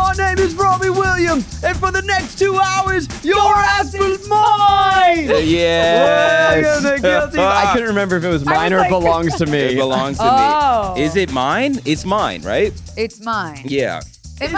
My name is Robbie Williams, and for the next 2 hours, your ass is mine! Yes. I couldn't remember if it was mine or belongs to me. It belongs to me. Is it mine? It's mine, right? It's mine. Yeah.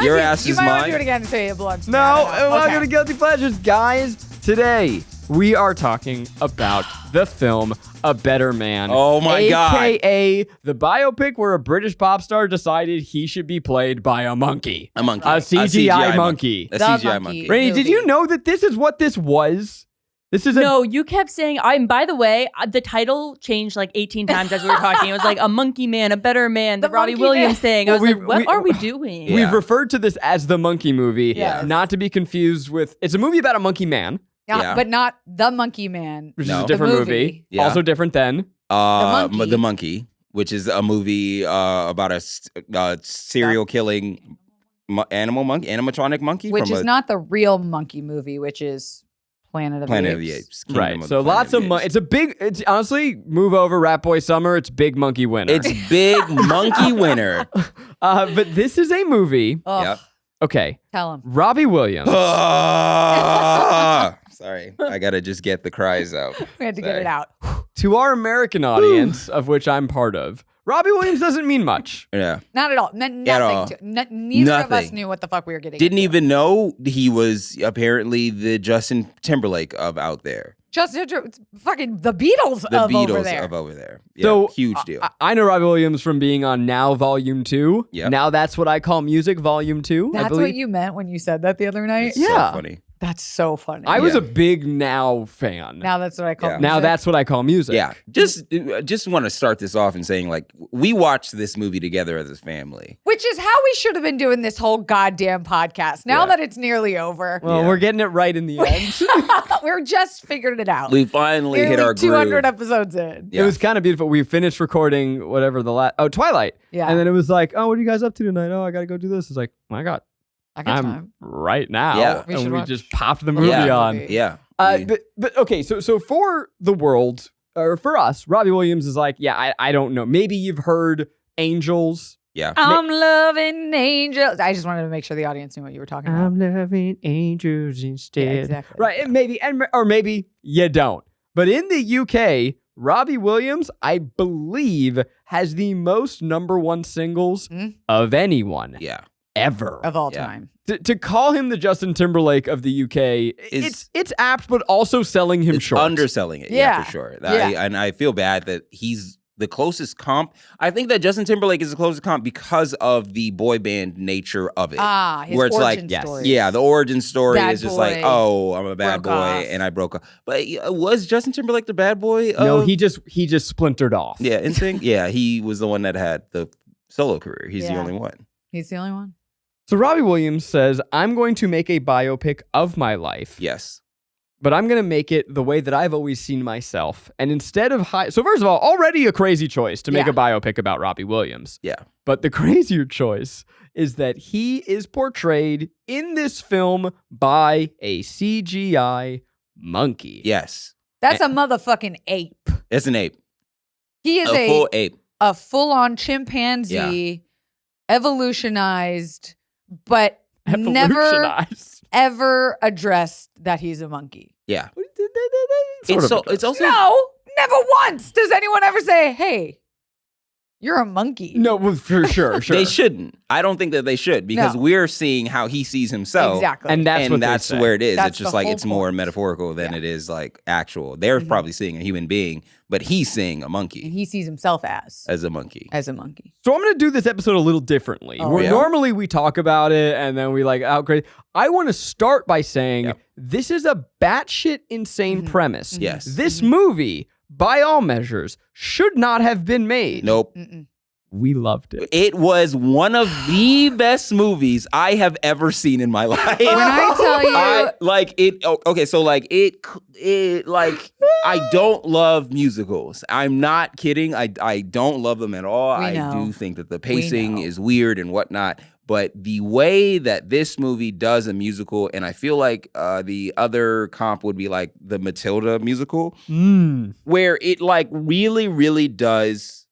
Your ass you is might mine. want to do it again and say it belongs to me. No, I we're not going to Guilty Pleasures. Guys, today we are talking about the film A Better Man. Oh my God. AKA the biopic where a British pop star decided he should be played by a monkey. A monkey. A CGI monkey. A CGI monkey. Rainie, did you know that this is what this was? This is No, you kept saying, by the way, the title changed like 18 times as we were talking. It was like a monkey man, a better man, the Robbie Williams thing. I was like, what are we doing? Yeah. We've referred to this as the monkey movie, Yes. not to be confused with, it's a movie about a monkey man. Yeah. But not The Monkey Man. Which is a different movie. Yeah. Also different than The Monkey, which is a movie about a serial killing animatronic monkey. Which is not the real monkey movie, which is Planet of the Apes. Right. So lots of money. It's honestly, move over, Rat Boy Summer. It's big monkey winner. It's big monkey winner. But this is a movie. Yep. Okay. Tell him. Robbie Williams. Sorry. I got to just get the cries out. We had to get it out. To our American audience, of which I'm part of, Robbie Williams doesn't mean much. Yeah. Not at all. Nothing. Neither of us knew what the fuck we were getting. Didn't even know he was apparently the Justin Timberlake of out there. Fucking the Beatles of over there. Yeah, So huge deal. I know Robbie Williams from being on Now Volume 2. Yep. Now That's What I Call Music Volume 2. That's what you meant when you said that the other night? It's so funny. That's so funny. I was a big Now fan. Now That's What I Call Music. Now That's What I Call Music. Yeah. Just want to start this off and saying, like, we watched this movie together as a family. Which is how we should have been doing this whole goddamn podcast. Now that it's nearly over. Well, we're getting it right in the end. We're just figuring it out. We finally hit our 200 groove. episodes in. It was kind of beautiful. We finished recording whatever Twilight. Yeah. And then it was like, oh, what are you guys up to tonight? Oh, I got to go do this. It's like, oh my God. I got I'm time. right now. Yeah. And we just popped the movie on. Yeah. But okay, so for the world, or for us, Robbie Williams is like, yeah, I don't know. Maybe you've heard Angels. Yeah. I'm loving angels. I just wanted to make sure the audience knew what you were talking about. I'm loving angels instead. Yeah, exactly. Right, or maybe you don't. But in the UK, Robbie Williams, I believe, has the most #1 singles of anyone. Yeah. Ever. Of all time. To call him the Justin Timberlake of the UK, it's apt, but also selling him short. Underselling it, yeah, for sure. And I feel bad that he's the closest comp. I think that Justin Timberlake is the closest comp because of the boy band nature of it. His where it's origin like, stories. yeah, the origin story Bad is just boy, like, oh, I'm a bad boy off. and I broke up. But was Justin Timberlake the bad boy? No, he just splintered off. Yeah, NSYNC. Yeah, he was the one that had the solo career. He's the only one. He's the only one. So Robbie Williams says, I'm going to make a biopic of my life. Yes. But I'm going to make it the way that I've always seen myself. And instead of so first of all, already a crazy choice to make a biopic about Robbie Williams. Yeah. But the crazier choice is that he is portrayed in this film by a CGI monkey. Yes. That's a motherfucking ape. It's an ape. He is a full ape. A full-on chimpanzee, evolutionized, but never ever addressed that he's a monkey. Yeah. It's also no, never once does anyone ever say, "Hey, you're a monkey." No, well, for sure. They shouldn't. I don't think that they should because we're seeing how he sees himself. Exactly. And that's where it is. That's it's just the like whole it's more point. metaphorical than it is like actual. They're probably seeing a human being, but he's seeing a And monkey he sees himself as a monkey. a monkey. So I'm going to do this episode a little differently. Normally we talk about it and then we outgrade. I want to start by saying this is a batshit insane premise. Yes. This movie, by all measures, should not have been made. Nope. We loved it. It was one of the best movies I have ever seen in my life. When I tell you, I don't love musicals. I'm not kidding. I don't love them at all. I do think that the pacing is weird and whatnot. But the way that this movie does a musical, and I feel like the other comp would be like the Matilda musical, where it really, really does.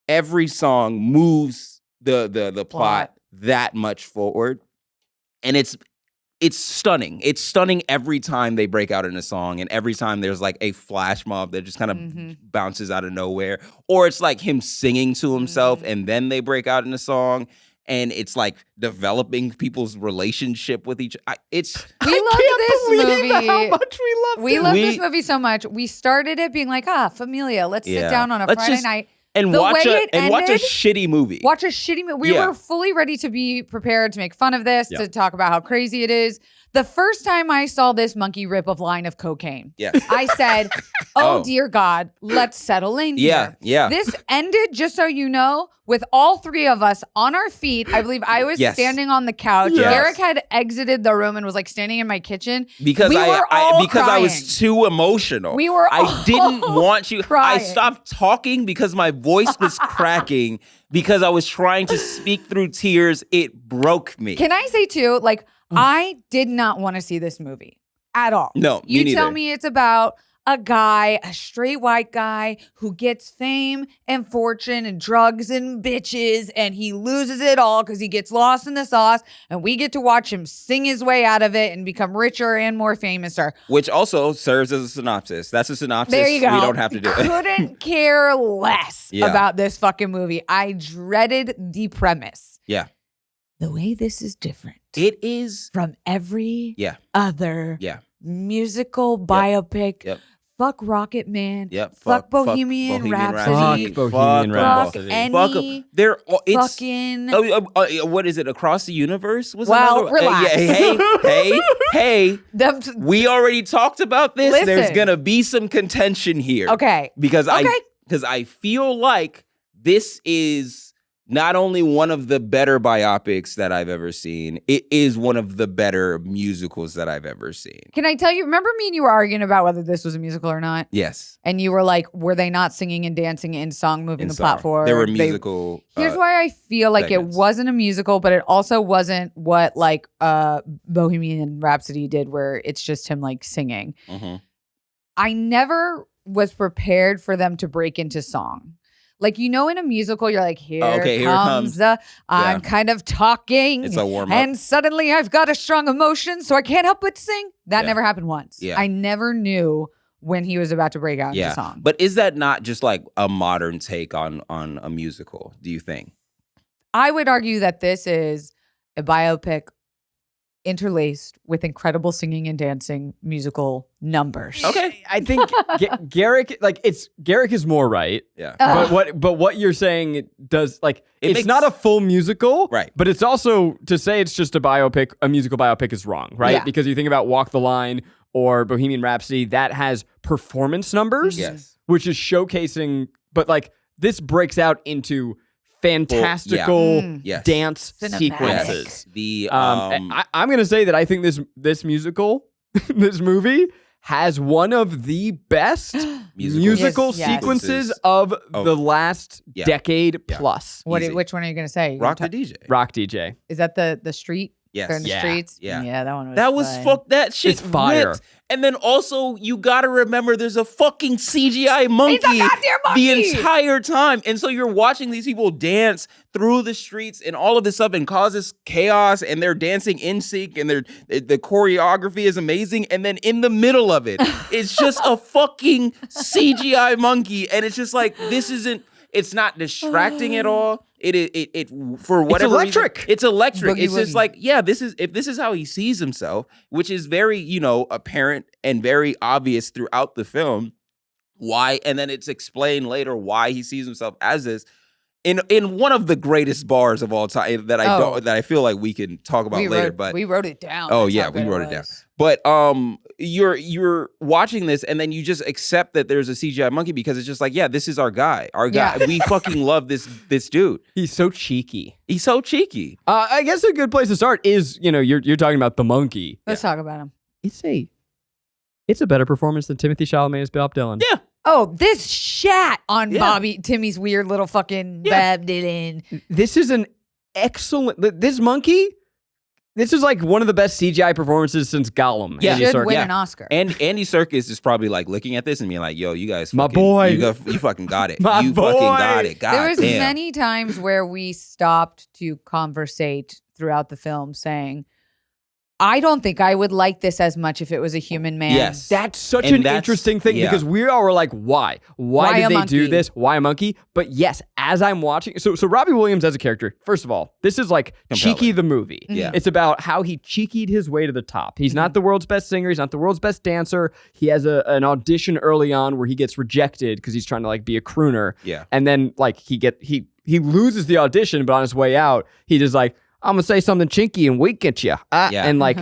Every song moves the plot that much forward. And it's stunning. It's stunning every time they break out in a song, and every time there's like a flash mob that just kind of bounces out of nowhere, or it's like him singing to himself and then they break out in a song. And it's like developing people's relationship with each. We love this movie. How much we love. We love this movie so much. We started it being like, familia. Let's sit down on a Friday night and watch a shitty movie. Watch a shitty movie. We were fully ready to be prepared to make fun of this, to talk about how crazy it is. The first time I saw this monkey rip a line of cocaine, I said, oh, dear God, let's settle in here. Yeah. This ended, just so you know, with all three of us on our feet. I believe I was standing on the couch. Yes. Garrick had exited the room and was like standing in my kitchen. Because I was too emotional. I didn't want you. Crying. I stopped talking because my voice was cracking because I was trying to speak through tears. It broke me. Can I say too, like, I did not want to see this movie at all. No, me neither. Tell me it's about a guy, a straight white guy who gets fame and fortune and drugs and bitches, and he loses it all because he gets lost in the sauce, and we get to watch him sing his way out of it and become richer and more famous. Which also serves as a synopsis. That's a synopsis. There you go. We don't have to do it. Couldn't care less about this fucking movie. I dreaded the premise. Yeah. The way this is different. It is. From every other musical biopic. Yep. Fuck Rocket Man. Yep. Fuck Bohemian Fuck Rhapsody. Bohemian Rhapsody. Any it's fucking... what is it? Across the Universe? Relax. Hey. We already talked about this. Listen. There's going to be some contention here. Okay. Because I feel like this is not only one of the better biopics that I've ever seen, it is one of the better musicals that I've ever seen. Can I tell you, remember me and you were arguing about whether this was a musical or not? Yes. And you were like, were they not singing and dancing in song, moving the plot forward? There were musical Here's why I feel like segments. It wasn't a musical, but it also wasn't what like Bohemian Rhapsody did, where it's just him like singing. Mm-hmm. I never was prepared for them to break into song. Like, you know, in a musical, you're like, here comes I'm kind of talking. It's a warm-up. And suddenly I've got a strong emotion, so I can't help but sing. That never happened once. Yeah. I never knew when he was about to break out into song. But is that not just like a modern take on a musical, do you think? I would argue that this is a biopic interlaced with incredible singing and dancing musical numbers. Okay. I think Garrick is more right. Yeah. But what you're saying does it's not a full musical, right? But it's also to say it's just a biopic, a musical biopic is wrong, right? Yeah. Because you think about Walk the Line or Bohemian Rhapsody, that has performance numbers, which is showcasing, but like this breaks out into fantastical dance sequences. I'm going to say that I think this musical, this movie has one of the best musical sequences of the last decade plus. Which one are you going to say? Rock the DJ. Rock DJ. Is that the street? Yes. They're in the streets? Yeah. That one was That was fun. that shit. It's fire. Ripped. And then also, you got to remember there's a fucking CGI monkey, It's a goddamn monkey the entire time. And so you're watching these people dance through the streets and all of this stuff and causes chaos, and they're dancing in sync, and the choreography is amazing. And then in the middle of it, it's just a fucking CGI monkey. And it's just like, it's not distracting at all. It for whatever it's electric. Reason, it's electric. Boogie It's just like, if this is how he sees himself, which is very, apparent and very obvious throughout the film, why, and then it's explained later why he sees himself as this. In one of the greatest bars of all time that I feel like we can talk about later, but we wrote it down. Oh yeah, we wrote it down. But you're watching this and then you just accept that there's a CGI monkey because it's just like, this is our guy. We fucking love this dude. He's so cheeky. I guess a good place to start is, you're talking about the monkey. Let's talk about him. It's a better performance than Timothy Chalamet as Bob Dylan. Yeah. Oh, this shat on Timmy's weird little fucking Bob Dylan. This is an excellent. This monkey. This is like one of the best CGI performances since Gollum. Yeah, should win an Oscar. And Andy Serkis is probably like looking at this and being like, "Yo, you guys, my boy, you fucking got it. You fucking got it." God there was damn. many times where we stopped to conversate throughout the film, saying, I don't think I would like this as much if it was a human man. Yes. That's such an interesting thing because we all were like, why? Why did they do this? Why a monkey? But yes, as I'm watching, so Robbie Williams as a character, first of all, this is like Cheeky the movie. Yeah. It's about how he cheekied his way to the top. He's not the world's best singer. He's not the world's best dancer. He has an audition early on where he gets rejected because he's trying to like be a crooner. Yeah. And then like he loses the audition, but on his way out, he just like, I'm gonna say something chinky and wink at you. And like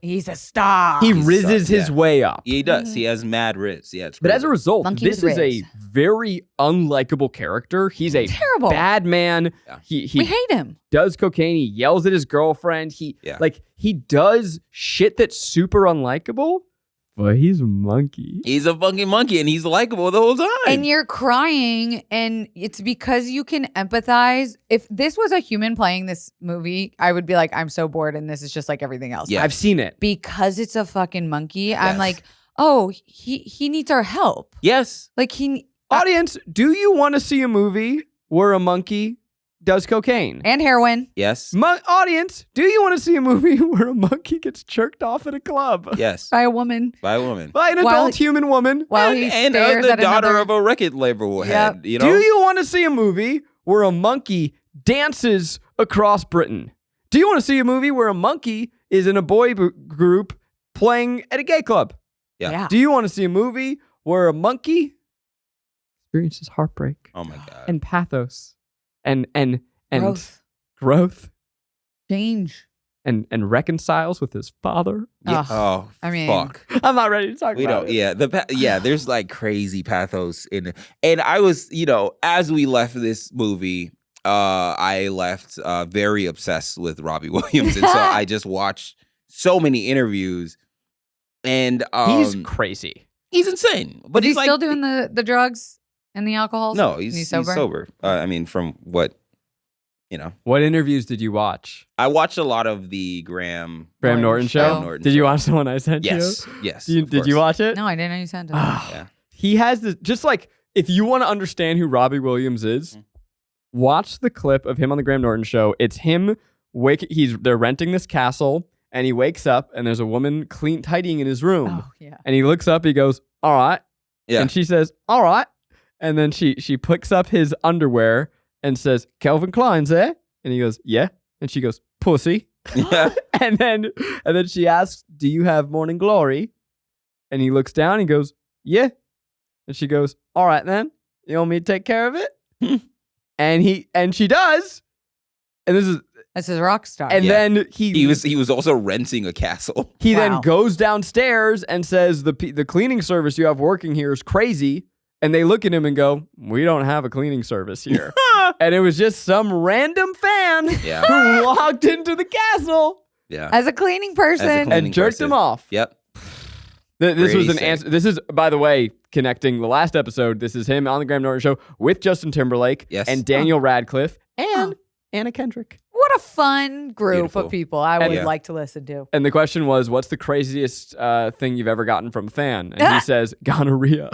he's a star. He rizzes his way up. He does. He has mad rizz. Yeah, but as a result, this is a very unlikable character. He's a terrible bad man. We hate him. Does cocaine. He yells at his girlfriend. He does shit that's super unlikable. But he's a monkey. He's a fucking monkey, and he's likable the whole time. And you're crying, and it's because you can empathize. If this was a human playing this movie, I would be like, I'm so bored, and this is just like everything else. Yeah, I've seen it. Because it's a fucking monkey, I'm like, oh, he needs our help. Yes. Like Audience, do you want to see a movie where a monkey does cocaine and heroin? Yes. Audience, do you want to see a movie where a monkey gets jerked off at a club? Yes. By a woman. By a woman. By an adult human woman. While he stares the at daughter of a record label head. You know? Do you want to see a movie where a monkey dances across Britain? Do you want to see a movie where a monkey is in a boy group playing at a gay club? Yeah. Do you want to see a movie where a monkey experiences heartbreak? Oh my God. And pathos. And growth, change, and reconciles with his father. Yeah. I mean, fuck. I'm not ready to talk about it. Yeah, there's like crazy pathos in it. And I was, as we left this movie, I left very obsessed with Robbie Williams, and so I just watched so many interviews. And he's crazy. He's insane. But he's still doing the drugs. And the alcohol? No, he's sober. I mean, from what, What interviews did you watch? I watched a lot of the Graham Norton show. Did you watch the one I sent you? Yes. Did you watch it? No, I didn't know you sent it. Yeah. He has this, just like, if you want to understand who Robbie Williams is, watch the clip of him on the Graham Norton show. It's him, they're renting this castle, and he wakes up, and there's a woman tidying in his room. Oh, yeah. And he looks up, he goes, all right. Yeah. And she says, all right. And then she picks up his underwear and says, Calvin Klein's there? And he goes, yeah. And she goes, pussy. Yeah. and then she asks, do you have morning glory? And he looks down and he goes, yeah. And she goes, all right then. You want me to take care of it? and she does. And this is rock star. And then he was also renting a castle. He then goes downstairs and says the cleaning service you have working here is crazy. And they look at him and go, we don't have a cleaning service here. And it was just some random fan who walked into the castle as a cleaning person and jerked him off. Yep. This was an answer. This is, by the way, connecting the last episode. This is him on the Graham Norton show with Justin Timberlake and Daniel Radcliffe and Anna Kendrick. What a fun group of people I would like to listen to. And the question was, what's the craziest thing you've ever gotten from a fan? And he says, gonorrhea.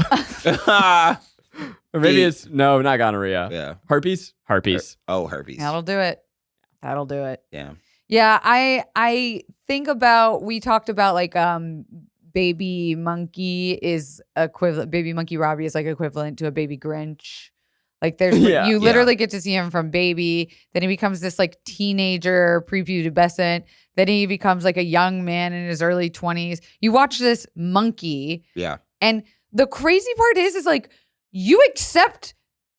Or maybe it's, no, not gonorrhea. Yeah. Herpes? Herpes. Herpes. That'll do it. Yeah. Yeah, I think about, we talked about like baby monkey is equivalent, baby monkey Robbie is like equivalent to a baby Grinch. Like there's, you literally get to see him from baby. Then he becomes this like teenager, prepubescent. Then he becomes like a young man in his early 20s. You watch this monkey. Yeah. And the crazy part is like you accept,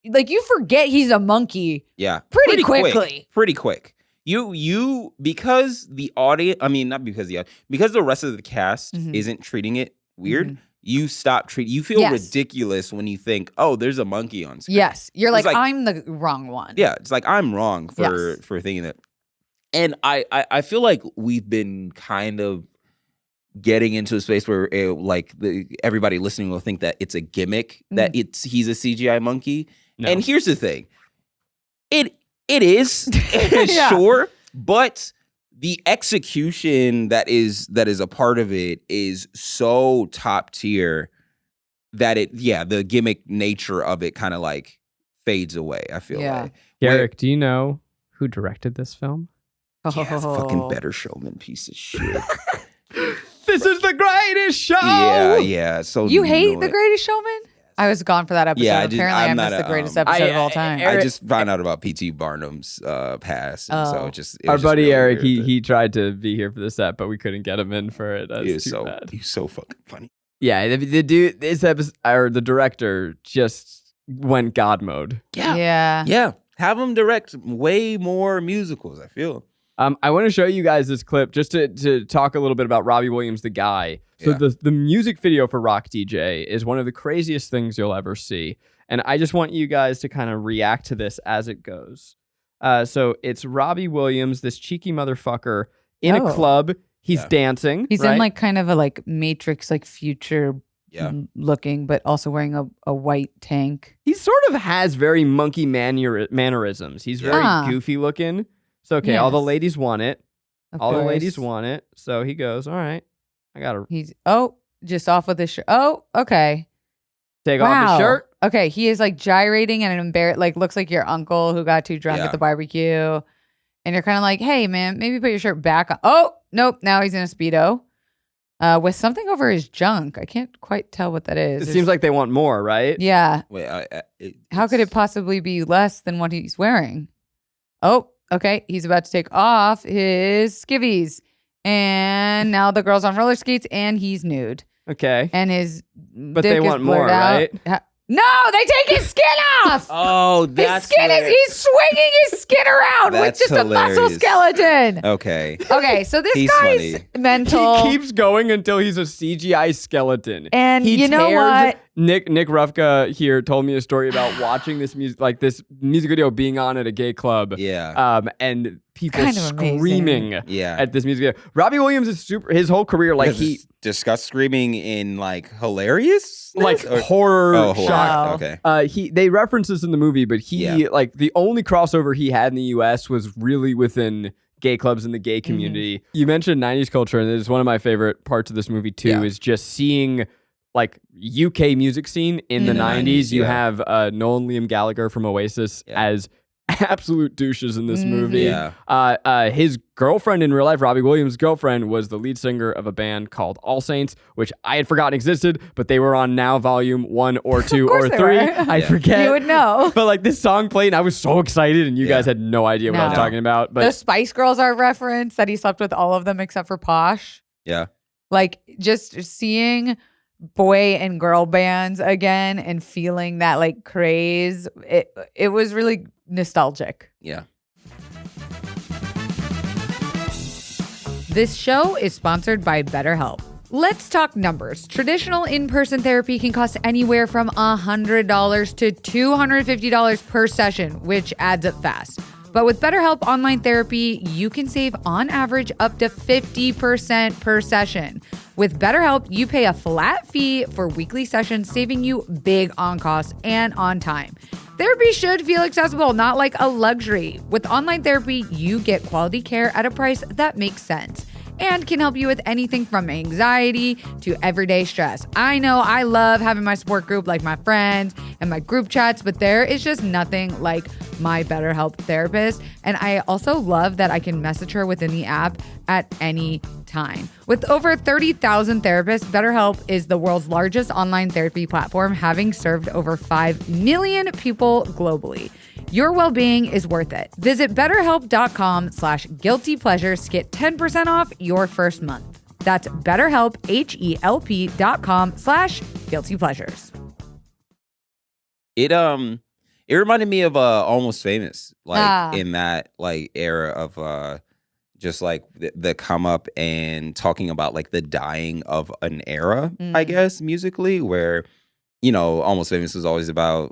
like you forget he's a monkey. Yeah. Pretty quickly. Pretty quick. You because the audience, I mean, not because because the rest of the cast isn't treating it weird. You stop treating. You feel ridiculous when you think, "Oh, there's a monkey on screen." Yes, you're like, I'm the wrong one. Yeah, it's like I'm wrong for thinking that. And I feel like we've been kind of getting into a space where everybody listening will think that it's a gimmick, that he's a CGI monkey. No. And here's the thing, it is sure, but the execution that is a part of it is so top tier that the gimmick nature of it kind of like fades away, I feel like. Garrick, do you know who directed this film? Yes, fucking Better Showman piece of shit. This is the greatest show. Yeah. So you hate The Greatest Showman? I was gone for that episode. Yeah, apparently I missed the greatest episode of all time. I just found out about P.T. Barnum's past, and so our buddy really Eric, he tried to be here for the set, but we couldn't get him in for it. That's too bad. He's so fucking funny. Yeah, the dude, this episode, or the director, just went God mode. Yeah. Have him direct way more musicals, I feel. I want to show you guys this clip just to talk a little bit about Robbie Williams, the guy. So the music video for Rock DJ is one of the craziest things you'll ever see. And I just want you guys to kind of react to this as it goes. So it's Robbie Williams, this cheeky motherfucker in a club. He's dancing. He's in like kind of a like Matrix, like future looking, but also wearing a white tank. He sort of has very monkey mannerisms. He's very goofy looking. So, okay, all the ladies want it. All the ladies want it. So he goes, all right, I got to. He's, just off with his shirt. Oh, okay. Take off his shirt. Okay, he is like gyrating and looks like your uncle who got too drunk at the barbecue. And you're kind of like, hey, man, maybe put your shirt back on. Oh, nope. Now he's in a Speedo with something over his junk. I can't quite tell what that is. It seems like they want more, right? Yeah. Wait, how could it possibly be less than what he's wearing? Oh, okay. He's about to take off his skivvies. And now the girl's on roller skates and he's nude. Okay. And his But they want more, right? No, they take his skin off. Oh, that's his skin he's swinging his skin around with just hilarious. a muscle skeleton. Okay, so this guy's funny. mental. He keeps going until he's a CGI skeleton. And you know what? Nick Rufka here told me a story about watching this music video being on at a gay club. Yeah. And people kind of screaming at this music video. Robbie Williams is his whole career, like he discussed screaming in like hilarious, like horror shock. Okay. They reference this in the movie, but he like the only crossover he had in the US was really within gay clubs in the gay community. You mentioned 90s culture, and it's one of my favorite parts of this movie too, is just seeing like UK music scene in the 90s. You have Noel and Liam Gallagher from Oasis as absolute douches in this movie. His girlfriend in real life, Robbie Williams' girlfriend, was the lead singer of a band called All Saints, which I had forgotten existed, but they were on Now Volume 1 or 2 or 3. I forget. You would know. But like this song played, and I was so excited, and you guys had no idea what I was talking about. But the Spice Girls are referenced that he slept with all of them except for Posh. Yeah. Like just seeing boy and girl bands again and feeling that like craze, it was really nostalgic. Yeah. This show is sponsored by BetterHelp. Let's talk numbers. Traditional in-person therapy can cost anywhere from $100 to $250 per session, which adds up fast. But with BetterHelp Online Therapy, you can save on average up to 50% per session. With BetterHelp, you pay a flat fee for weekly sessions, saving you big on costs and on time. Therapy should feel accessible, not like a luxury. With online therapy, you get quality care at a price that makes sense and can help you with anything from anxiety to everyday stress. I know I love having my support group like my friends and my group chats, but there is just nothing like my BetterHelp therapist. And I also love that I can message her within the app at any time. With over 30,000 therapists, BetterHelp is the world's largest online therapy platform, having served over 5 million people globally. Your well-being is worth it. Visit BetterHelp.com/guiltypleasures to get 10% off your first month. That's BetterHelp, HELP.com/guiltypleasures. It reminded me of Almost Famous, like in that like era of just like the come up and talking about like the dying of an era, I guess, musically, where you know, Almost Famous was always about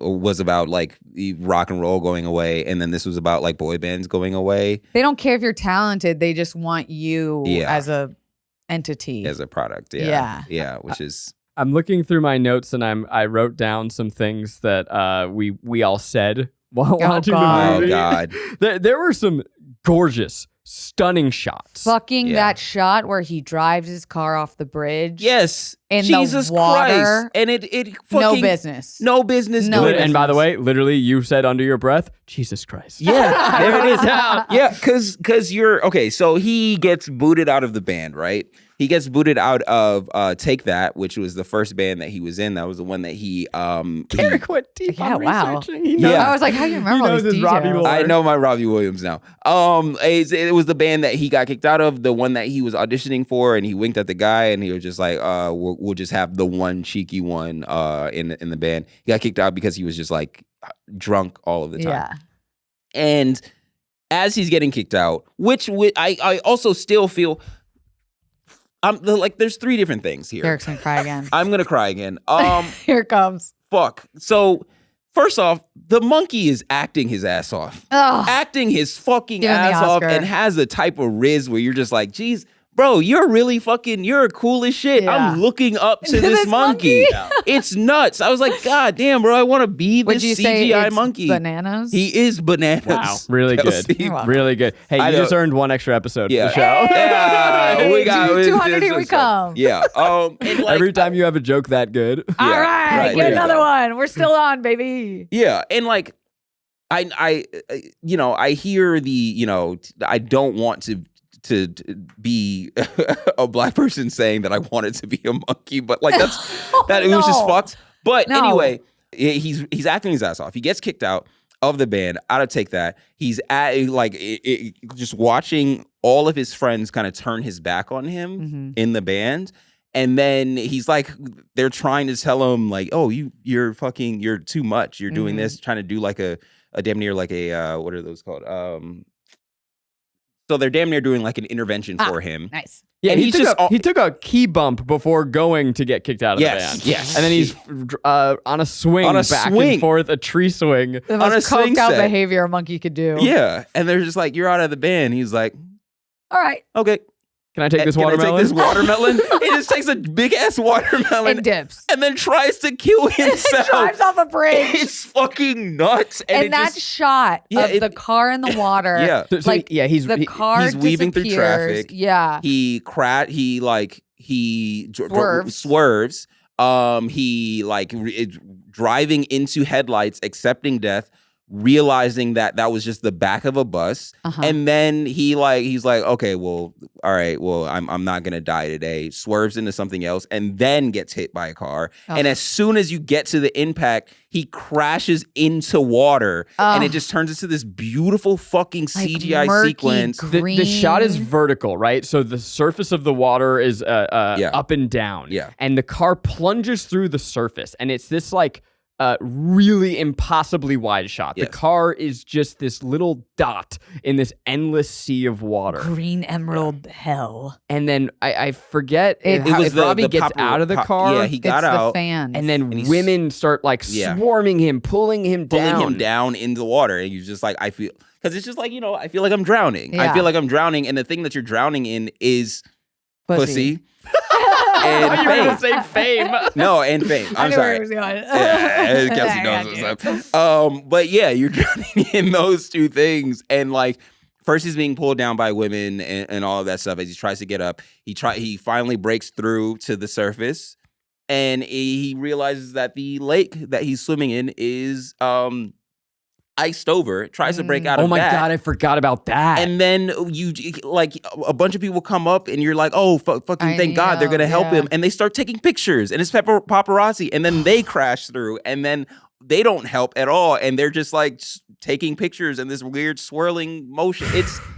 like rock and roll going away, and then this was about like boy bands going away. They don't care if you're talented; they just want you as a entity, as a product. Yeah. Which is. I'm looking through my notes, and I wrote down some things that we all said while watching the movie. Oh God! There were some gorgeous stunning shots. Fucking that shot where he drives his car off the bridge. Yes. In Jesus the water. Christ. And it fucking... No business. No business. No doing it. And by the way, literally, you said under your breath, Jesus Christ. Yeah, there it is. Yeah, because you're... Okay, so he gets booted out of the band, right? He gets booted out of Take That, which was the first band that he was in. That was the one that he... Garrick went deep on researching. He knows. I was like, how do you remember all these details? Robbie Williams. I know my Robbie Williams now. It was the band that he got kicked out of, the one that he was auditioning for, and he winked at the guy, and he was just like, we'll just have the one cheeky one in the band. He got kicked out because he was just like drunk all of the time. Yeah. And as he's getting kicked out, which I also still feel... there's three different things here. Garrick's gonna cry again. I'm gonna cry again. Here it comes. Fuck. So, first off, the monkey is acting his ass off. Ugh. Acting his fucking Give him the ass off Oscar. and has a type of riz where you're just like, geez, bro, you're really fucking, you're cool as shit. Yeah. I'm looking up to this monkey. It's nuts. I was like, God damn, bro, I want to be Would this you say CGI it's monkey. Bananas? He is bananas. Wow, really Kelsey. good. Really good. Hey, I you know. just earned one extra episode Yeah. for the show. Yeah, we got 200, here we come. Yeah. And like, Every time you have a joke that good. All right, right, get yeah. another one. We're still on, baby. Yeah, and like, I hear the, I don't want to be a black person saying that I wanted to be a monkey, but like it was just fucked. But anyway, he's acting his ass off. He gets kicked out of the band. Out of Take That. He's just watching all of his friends kind of turn his back on him in the band. And then he's like, they're trying to tell him like, oh, you're too much. You're doing this, trying to do like a damn near like a, what are those called? So they're damn near doing like an intervention for him. Nice. Yeah, and he took a key bump before going to get kicked out of the band. Yes. And then he's on a swing, back and forth, a tree swing. The most coked out behavior a monkey could do. Yeah. And they're just like, you're out of the band. He's like, all right. Okay. Can I take this watermelon? Can I take this watermelon? He just takes a big ass watermelon and dips. And then tries to kill himself. Drives off a bridge. It's fucking nuts. And that shot of the car in the water. Yeah. He's weaving through traffic. Yeah. He swerves. He driving into headlights, accepting death, realizing that was just the back of a bus. And then he's like, okay, well, all right, well, I'm not gonna die today. Swerves into something else and then gets hit by a car. And as soon as you get to the impact, he crashes into water and it just turns into this beautiful fucking CGI murky sequence. The shot is vertical, right? So the surface of the water is up and down. Yeah. And the car plunges through the surface. And it's this like really impossibly wide shot. Yes. The car is just this little dot in this endless sea of water. Green emerald hell. And then I forget It if Robbie gets out of the car. Yeah, he got out. The fans. And then women start like swarming him, pulling him down into the water. And he's just like, because it's just like, I feel like I'm drowning. Yeah. I feel like I'm drowning. And the thing that you're drowning in is pussy. And fame. You were gonna say fame. No, and fame. I'm sorry. Yeah, Kelsey knows what's up. But yeah, you're drowning in those two things. And like, first he's being pulled down by women and all of that stuff as he tries to get up. He finally breaks through to the surface and he realizes that the lake that he's swimming in is iced over, tries to break out of that. Oh my God, I forgot about that. And then a bunch of people come up and you're like, oh, fucking thank God they're going to help him. And they start taking pictures and it's paparazzi. And then they crash through and then they don't help at all. And they're just like taking pictures in this weird swirling motion.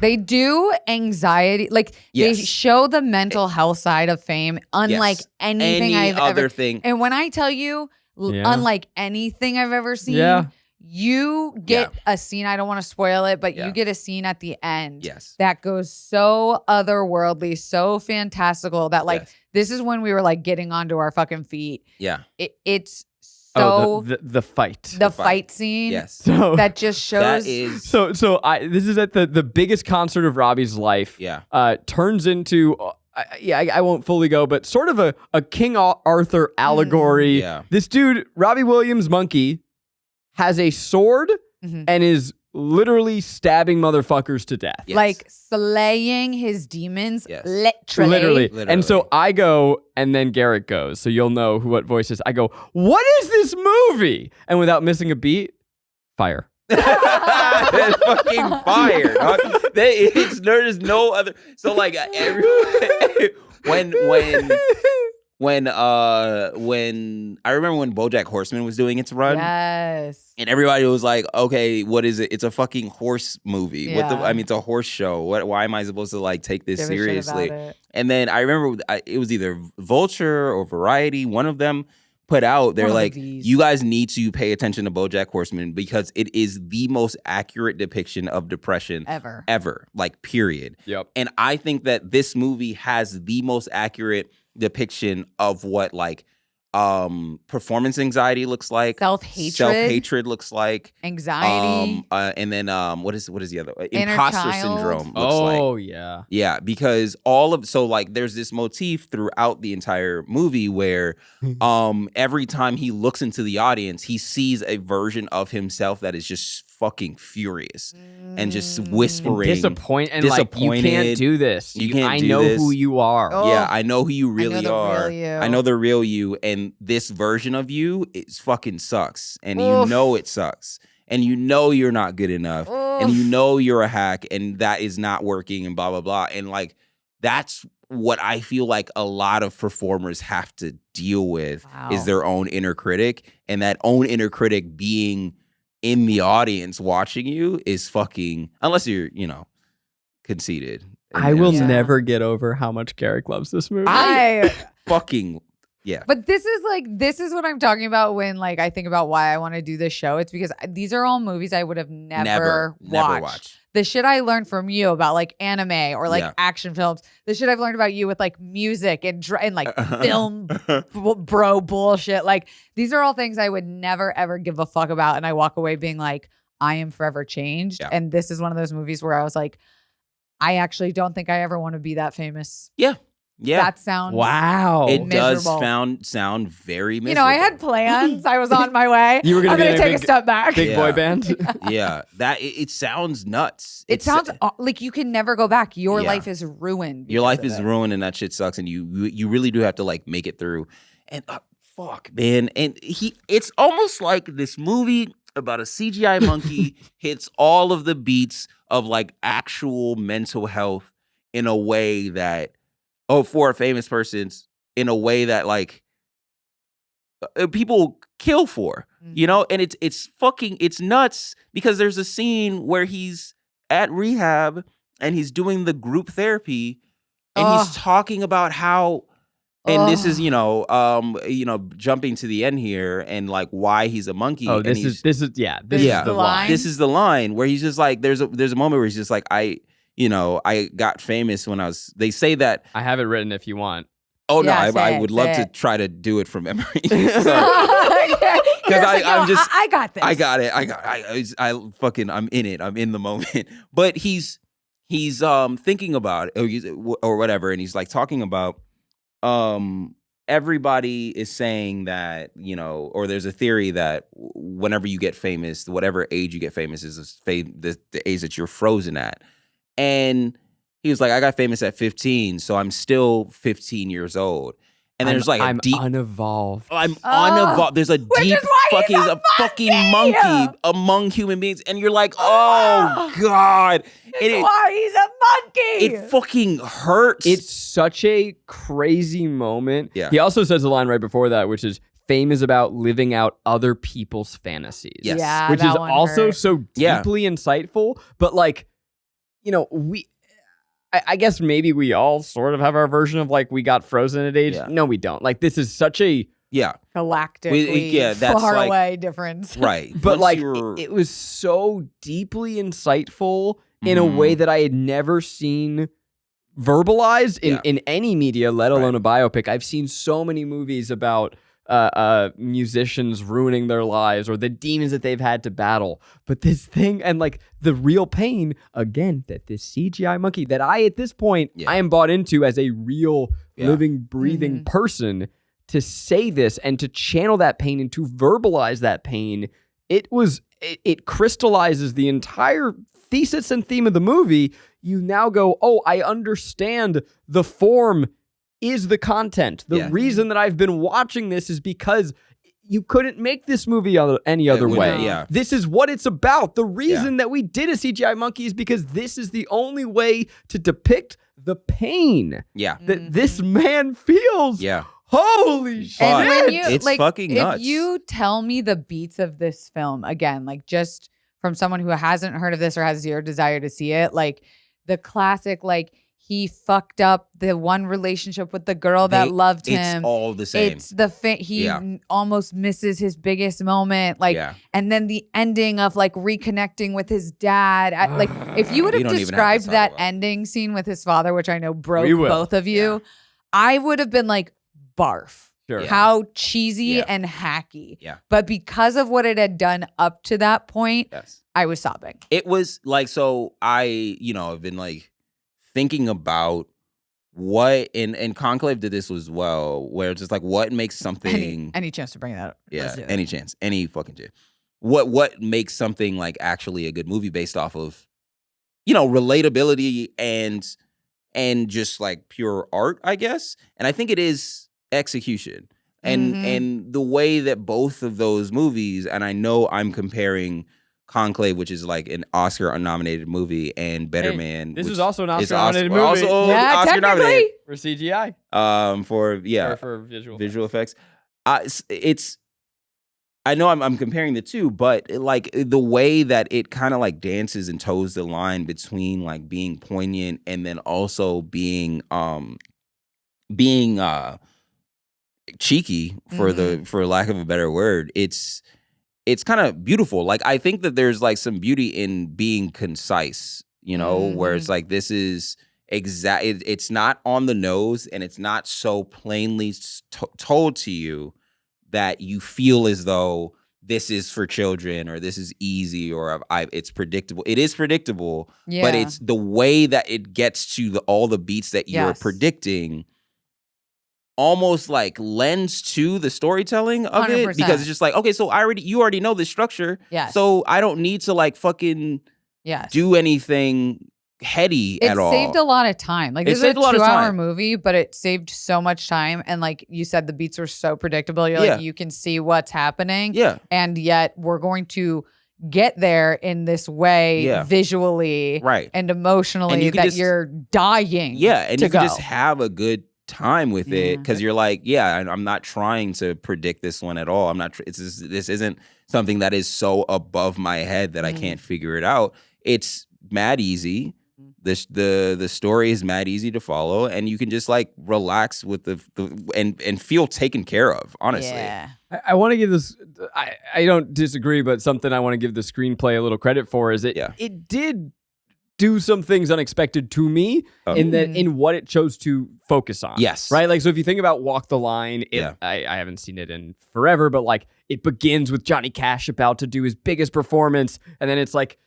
They do anxiety. Like they show the mental health side of fame unlike anything I've ever seen. And when I tell you, unlike anything I've ever seen, you get a scene, I don't want to spoil it, but you get a scene at the end that goes so otherworldly, so fantastical that this is when we were like getting onto our fucking feet. Yeah. It's so the fight. The fight scene. Yes. So that just shows. That is so this is at the biggest concert of Robbie's life. Yeah. Turns into I won't fully go, but sort of a King Arthur allegory. Yeah. This dude, Robbie Williams monkey, has a sword and is literally stabbing motherfuckers to death. Yes. Like slaying his demons, Yes. literally. And so I go, and then Garrick goes, so you'll know what voice is. I go, what is this movie? And without missing a beat, fire. That's fucking fire, dog. There's no other. So like when I remember when BoJack Horseman was doing its run, Yes. and everybody was like, "Okay, what is it? It's a fucking horse movie. Yeah. It's a horse show. Why am I supposed to like take this Give a shit seriously?" about it. And then I remember it was either Vulture or Variety. One of them put out, they're like, you guys need to pay attention to BoJack Horseman because it is the most accurate depiction of depression ever, like period. Yep. And I think that this movie has the most accurate depiction of what like performance anxiety looks like, self-hatred looks like, anxiety, and then what is the other Inner imposter child. syndrome looks like. Oh yeah. Yeah, because there's this motif throughout the entire movie where every time he looks into the audience, he sees a version of himself that is just fucking furious and just whispering, disappointed, like, you can't do this. I know who you are. Oh, yeah, I know who you really are. Real you. I know the real you, and this version of you is fucking sucks, and Oof. you know it sucks, and you know you're not good enough, and you know you're a hack, and that is not working, and blah blah blah, and like that's what I feel like a lot of performers have to deal with is their own inner critic, and that own inner critic being in the audience watching you is fucking, unless you're, conceited. I will never get over how much Garrick loves this movie. I fucking, yeah. But this is what I'm talking about when like I think about why I want to do this show. It's because these are all movies I would have never watched. The shit I learned from you about like anime or like action films, the shit I've learned about you with like music and like film bro bullshit. Like these are all things I would never ever give a fuck about. And I walk away being like, I am forever changed. Yeah. And this is one of those movies where I was like, I actually don't think I ever want to be that famous. Yeah. Yeah. That sounds It miserable. does sound very miserable. I had plans. I was on my way. You were going to take a step back. Big boy band. Yeah. That it sounds nuts. It sounds like you can never go back. Your life is ruined. Your life is ruined, and that shit sucks. And you really do have to like make it through. And fuck, man. And it's almost like this movie about a CGI monkey hits all of the beats of like actual mental health in a way that. For a famous person, in a way that like people kill for, and it's nuts because there's a scene where he's at rehab and he's doing the group therapy and he's talking about how, and this is jumping to the end here and like why he's a monkey. Oh, this is the line. This is the line where he's just like, there's a moment where he's just like, I got famous when they say that. I have it written if you want. Oh, no, I would love to try to do it from memory. Because I got this. I got it. I'm in it. I'm in the moment. But he's thinking about it or whatever. And he's like talking about, everybody is saying that, or there's a theory that whenever you get famous, whatever age you get famous is the age that you're frozen at. And he was like, I got famous at 15, so I'm still 15 years old. And there's like I'm unevolved. I'm unevolved. There's a deep fucking monkey among human beings. And you're like, oh God. That's why he's a monkey. It fucking hurts. It's such a crazy moment. Yeah. He also says a line right before that, which is, fame is about living out other people's fantasies. Yes. Yeah, which is also so deeply insightful. But like, I guess maybe we all sort of have our version of like we got frozen at age. Yeah. No, we don't. Like this is such a galactically far away difference. Right. But like it was so deeply insightful in a way that I had never seen verbalized in any media, let alone a biopic. I've seen so many movies about musicians ruining their lives or the demons that they've had to battle. But this thing and like the real pain, again, that this CGI monkey that I, at this point, I am bought into as a real living, breathing person to say this and to channel that pain and to verbalize that pain it crystallizes the entire thesis and theme of the movie. You now go, oh, I understand the form is the content. The reason that I've been watching this is because you couldn't make this movie any other way. Yeah. This is what it's about. The reason that we did a CGI monkey is because this is the only way to depict the pain that this man feels. Yeah. Holy shit. And when you, it's fucking nuts. If you tell me the beats of this film, again, like just from someone who hasn't heard of this or has zero desire to see it, like the classic, like he fucked up the one relationship with the girl that loved him. It's all the same. It's the he almost misses his biggest moment. Like, and then the ending of like reconnecting with his dad. Like, if you would have described that ending scene with his father, which I know broke both of you, I would have been like, barf. Sure. How cheesy and hacky. Yeah. But because of what it had done up to that point, I was sobbing. It was like, so I, I've been like thinking about what, and Conclave did this as well, where it's just like, what makes something. Any chance to bring that up. Yeah. Any chance. Any fucking chance. What makes something like actually a good movie based off of, relatability and just like pure art, I guess. And I think it is execution and the way that both of those movies, and I know I'm comparing Conclave, which is like an Oscar nominated movie, and Better Man. This is also an Oscar nominated movie. Also Oscar nominated for CGI. For visual effects. I know I'm comparing the two, but like the way that it kind of like dances and toes the line between like being poignant and then also being cheeky for lack of a better word. It's kind of beautiful. Like I think that there's like some beauty in being concise, where it's like this is it's not on the nose and it's not so plainly told to you that you feel as though this is for children or this is easy or it's predictable. It is predictable, but it's the way that it gets to all the beats that you're predicting almost like lends to the storytelling of 100%. It, because it's just like, okay, so you already know this structure, so I don't need to like fucking do anything heady at all. It saved a lot of time. Like this is a 2-hour movie, but it saved so much time. And like you said, the beats were so predictable. You're like, you can see what's happening. Yeah. And yet we're going to get there in this way visually and emotionally and you're dying. Yeah. And you can just have a good time with it because you're like, I'm not trying to predict this one at all. I'm not. This isn't something that is so above my head that I can't figure it out. It's mad easy. The story is mad easy to follow, and you can just like relax with and feel taken care of. Honestly, I want to give this. I don't disagree, but something I want to give the screenplay a little credit for is it did do some things unexpected to me in what it chose to focus on. Yes. Right? Like, so if you think about Walk the Line, I haven't seen it in forever, but like it begins with Johnny Cash about to do his biggest performance. And then it's like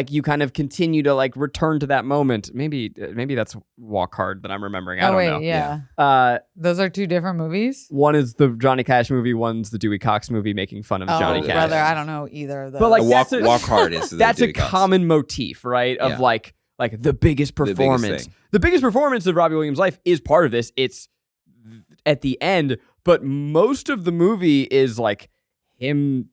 you kind of continue to like return to that moment. Maybe that's Walk Hard that I'm remembering. I don't know. Yeah. Those are two different movies. One is the Johnny Cash movie. One's the Dewey Cox movie making fun of Johnny Cash. Brother, I don't know either of those. But like Walk Hard is that's a common motif, right? Of like the biggest performance. The biggest performance of Robbie Williams' life is part of this. It's at the end, but most of the movie is like him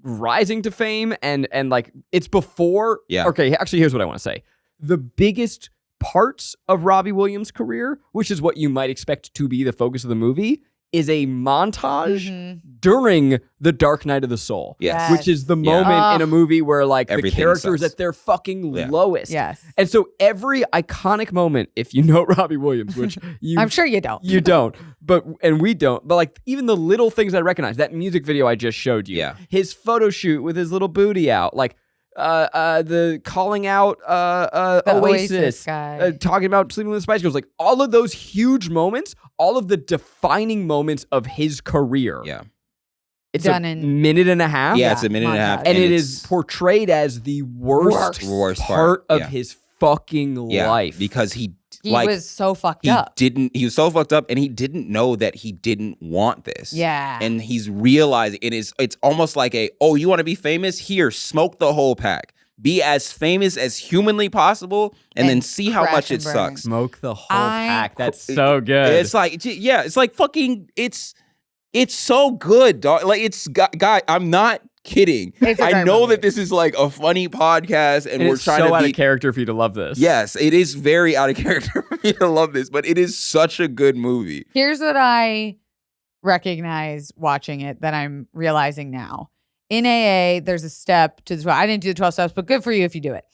rising to fame and like it's before. Okay, actually, here's what I want to say. The biggest parts of Robbie Williams' career, which is what you might expect to be the focus of the movie, is a montage during The Dark Knight of the Soul. Yes. Which is the moment in a movie where like the character is at their fucking lowest. Yes. And so every iconic moment, if you know Robbie Williams, which I'm sure you don't. You don't. And we don't. But like even the little things I recognize, that music video I just showed you, his photo shoot with his little booty out, like the calling out Oasis guy. Talking about sleeping with the Spice Girls, like all of those huge moments, all of the defining moments of his career. It's done in minute and a half. It's a minute and a half, and it is portrayed as the worst part of his fucking life because he He was so fucked up. He was so fucked up, and he didn't know that he didn't want this. Yeah. And he's realizing it's almost like you want to be famous? Here, smoke the whole pack. Be as famous as humanly possible, and then see how much it sucks. Smoke the whole pack. That's so good. It's like, yeah, it's like fucking, it's so good, dog. Like, guy, I'm not kidding. I know that this is like a funny podcast, and we're trying to be out of character for you to love this. Yes, it is very out of character for me to love this, but it is such a good movie. Here's what I recognize watching it that I'm realizing now. In AA, there's a step to the 12. I didn't do the 12 steps, but good for you if you do it.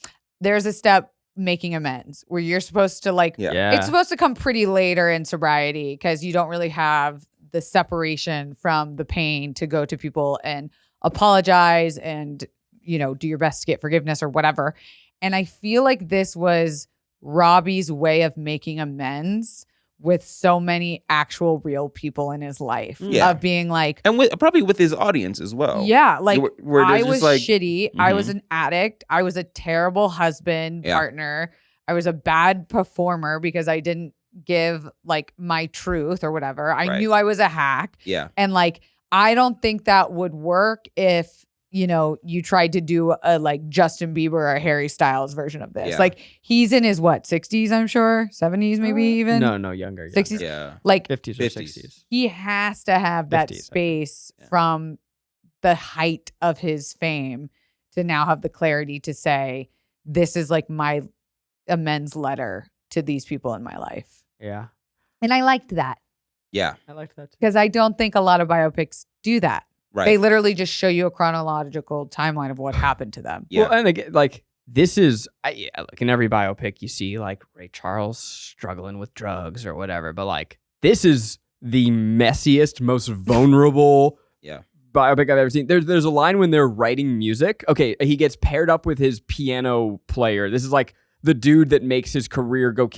There's a step making amends where you're supposed to it's supposed to come pretty later in sobriety because you don't really have the separation from the pain to go to people and apologize and, do your best to get forgiveness or whatever. And I feel like this was Robbie's way of making amends with so many actual real people in his life of being like, and probably with his audience as well. Yeah. Like where I was shitty. I was an addict. I was a terrible husband, partner. I was a bad performer because I didn't give like my truth or whatever. I knew I was a hack. Yeah. And like, I don't think that would work if, you tried to do a like Justin Bieber or Harry Styles version of this. Yeah. Like he's in his 60s, I'm sure, 70s maybe even. No, younger. 60s. Yeah. Like 50s or 60s. He has to have that 50s, space from the height of his fame to now have the clarity to say, this is like my amends letter to these people in my life. Yeah. And I liked that. Yeah. I liked that too. Because I don't think a lot of biopics do that. Right. They literally just show you a chronological timeline of what happened to them. Yeah. Well, and again, like this is, like in every biopic you see like Ray Charles struggling with drugs or whatever, but like this is the messiest, most vulnerable biopic I've ever seen. There's a line when they're writing music. Okay, he gets paired up with his piano player. This is like the dude that makes his career go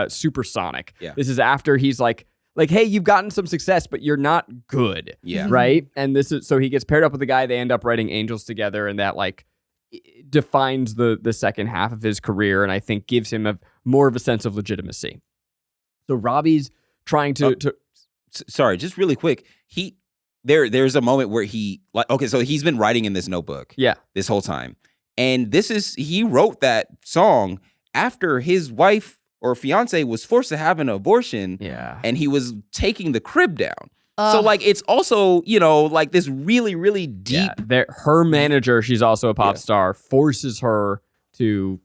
supersonic. Yeah. This is after he's like, hey, you've gotten some success, but you're not good. Yeah. Right? And this is, so he gets paired up with a guy, they end up writing Angels together, and that like defines the second half of his career, and I think gives him more of a sense of legitimacy. So Robbie's trying to sorry, just really quick. There's a moment where so he's been writing in this notebook. Yeah. This whole time. And he wrote that song after his wife or fiance was forced to have an abortion. Yeah. And he was taking the crib down. So like it's also, like this really, really deep. Yeah. Her manager, she's also a pop star, forces her to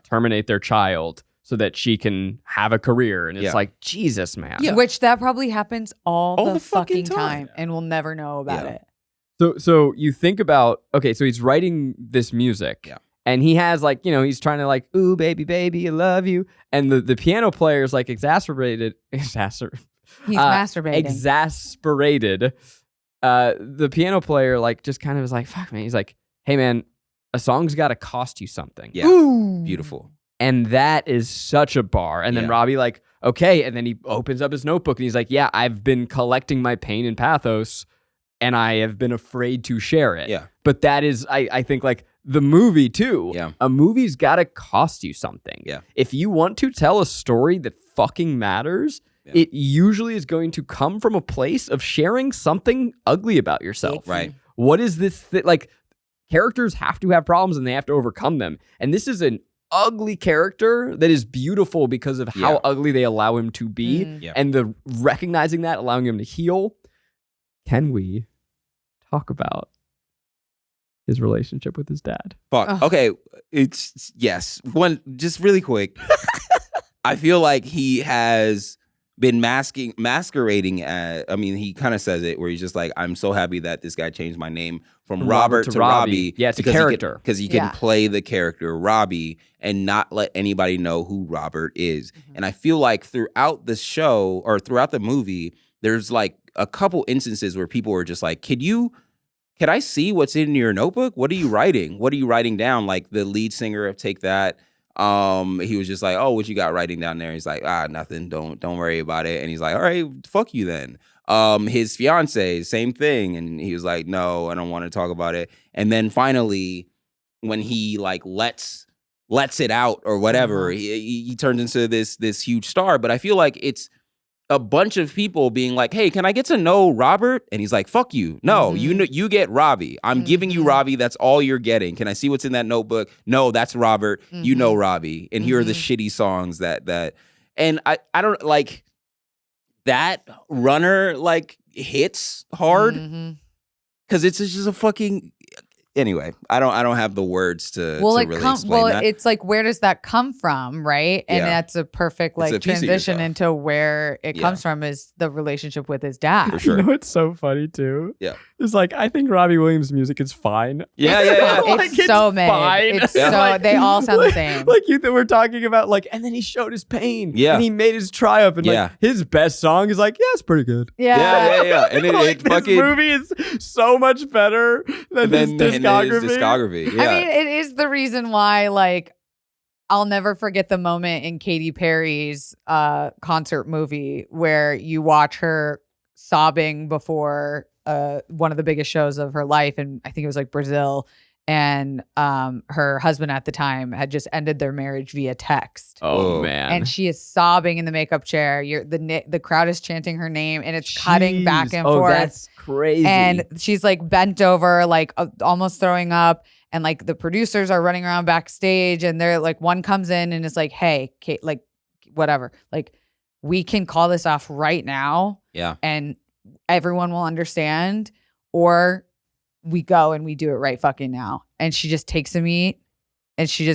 terminate their child so that she can have a career. And it's like, Jesus, man. Yeah. Which that probably happens all the fucking time. And we'll never know about it. So you think about, okay, so he's writing this music. Yeah. And he has like, he's trying to like, ooh, baby, baby, I love you. And the piano player is like He's masturbating. Exasperated. The piano player like just kind of is like, fuck man. He's like, hey man, a song's got to cost you something. Yeah. Ooh. Beautiful. And that is such a bar. And then Robbie like, okay. And then he opens up his notebook and he's like, yeah, I've been collecting my pain and pathos and I have been afraid to share it. Yeah. But that is, I think like the movie too. Yeah. A movie's got to cost you something. Yeah. If you want to tell a story that fucking matters, it usually is going to come from a place of sharing something ugly about yourself. Right. What is this? Like characters have to have problems and they have to overcome them. And this is an ugly character that is beautiful because of how ugly they allow him to be. And the recognizing that, allowing him to heal. Can we talk about his relationship with his dad? Fuck. Okay. One, just really quick. I feel like he has been masquerading he kind of says it where he's just like, I'm so happy that this guy changed my name from Robert to Robbie. Yeah, it's a character. Because he can play the character Robbie and not let anybody know who Robert is. Mm-hmm. And I feel like throughout the show or throughout the movie, there's like a couple instances where people were just like, can I see what's in your notebook? What are you writing? What are you writing down? Like the lead singer of Take That. He was just like, oh, what you got writing down there? He's like, nothing. Don't worry about it. And he's like, all right, fuck you then. His fiance, same thing. And he was like, no, I don't want to talk about it. And then finally, when he like lets lets it out or whatever. He turns into this huge star. But I feel like it's a bunch of people being like, hey, can I get to know Robert? And he's like, fuck you. No, you get Robbie. I'm giving you Robbie. That's all you're getting. Can I see what's in that notebook? No, that's Robert. You know Robbie. And here are the shitty songs that and I don't like that runner like hits hard because it's just a fucking anyway. I don't have the words to really explain that. It's like, where does that come from, right? And that's a perfect like transition into where it comes from is the relationship with his dad. For sure. You know, it's so funny too. Yeah, it's like I think Robbie Williams' music is fine. Yeah. Like, it's so mid. It's so like, they all sound the same. Like you that we're talking about, like, and then he showed his pain. Yeah, and he made his triumph, and like his best song is like, it's pretty good. Yeah. And like, this movie is so much better than his discography. Yeah. I mean, it is the reason why, like, I'll never forget the moment in Katy Perry's concert movie where you watch her sobbing before one of the biggest shows of her life, and I think it was like Brazil, and her husband at the time had just ended their marriage via text. Oh man! And she is sobbing in the makeup chair. The crowd is chanting her name, and it's cutting back and forth. That's crazy. And she's like bent over, like almost throwing up. And like the producers are running around backstage, and they're like, one comes in and is like, hey, Kate, like whatever, like we can call this off right now. Yeah. And everyone will understand, or we go and we do it right fucking now. And she just takes a meat and she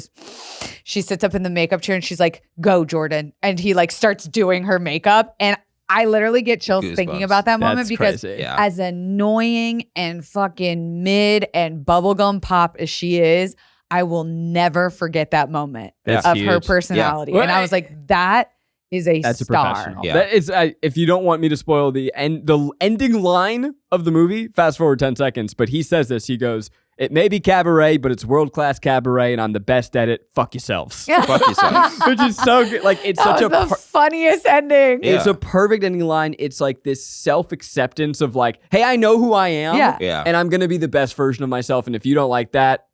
sits up in the makeup chair and she's like, go, Jordan. And he like starts doing her makeup. And I literally get chills thinking about that moment because as annoying and fucking mid and bubblegum pop as she is, I will never forget that moment of her personality. Yeah. And I was like, that is that's star. A professional. Yeah. That is, if you don't want me to spoil the ending line of the movie, fast forward 10 seconds, but he says this, he goes, it may be cabaret, but it's world-class cabaret, and I'm the best at it. Fuck yourselves. Fuck yourselves. Which is so good. Like, it's such the funniest ending. Yeah. It's a perfect ending line. It's like this self-acceptance of like, hey, I know who I am. Yeah. And I'm going to be the best version of myself. And if you don't like that,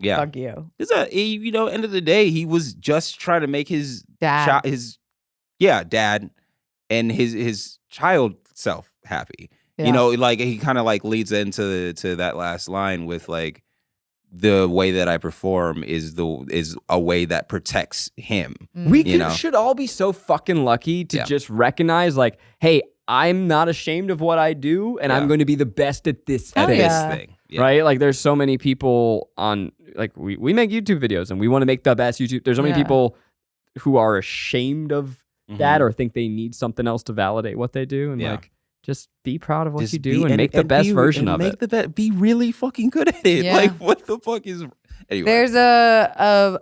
fuck you. End of the day, he was just trying to make his dad, dad and his child self happy. Yeah. You know, like he kind of like leads into that last line with like the way that I perform is a way that protects him. We should all be so fucking lucky to just recognize like, hey, I'm not ashamed of what I do, and I'm going to be the best at this thing. Yeah. Right? Like there's so many people on like we make YouTube videos and we want to make the best YouTube. There's so many people who are ashamed of that or think they need something else to validate what they do, and like. Just be proud of what you do and make the best version of it. Be really fucking good at it. Yeah. Like, what the fuck is... Anyway. There's a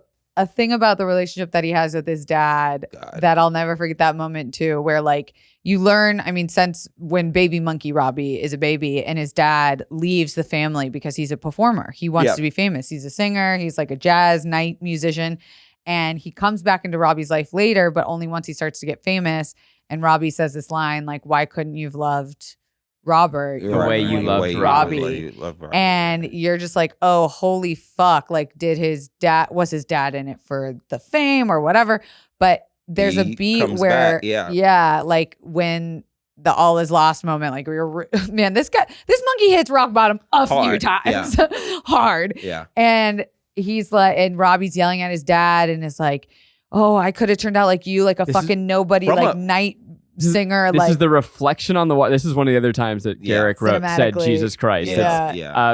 thing about the relationship that he has with his dad that I'll never forget that moment, too, where, like, you learn... I mean, since when baby monkey Robbie is a baby and his dad leaves the family because he's a performer. He wants to be famous. He's a singer. He's, like, a jazz night musician. And he comes back into Robbie's life later, but only once he starts to get famous. And Robbie says this line, like, why couldn't you have loved Robert the way you loved Robbie? And you're just like, oh, holy fuck. Like, was his dad in it for the fame or whatever? But there's a beat where, like when the all is lost moment, like man, this monkey hits rock bottom a few times. Hard. Yeah. And he's like, and Robbie's yelling at his dad and is like, oh, I could have turned out like you, like a fucking nobody, like night singer. This is the reflection on the wall. This is one of the other times that Garrick said, Jesus Christ.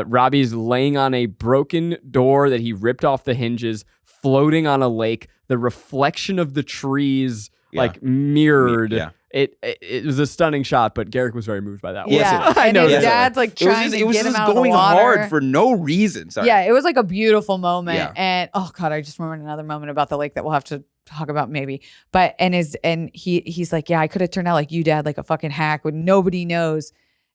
Robbie's laying on a broken door that he ripped off the hinges, floating on a lake. The reflection of the trees, like mirrored. Yeah. It was a stunning shot, but Garrick was very moved by that one. Yeah, I know. His dad's like trying to get him out of the water. It was going hard for no reason. Sorry. Yeah, it was like a beautiful moment. Yeah. And oh god, I just remembered another moment about the lake that we'll have to talk about maybe. But he's like, yeah, I could have turned out like you, Dad, like a fucking hack when nobody knows,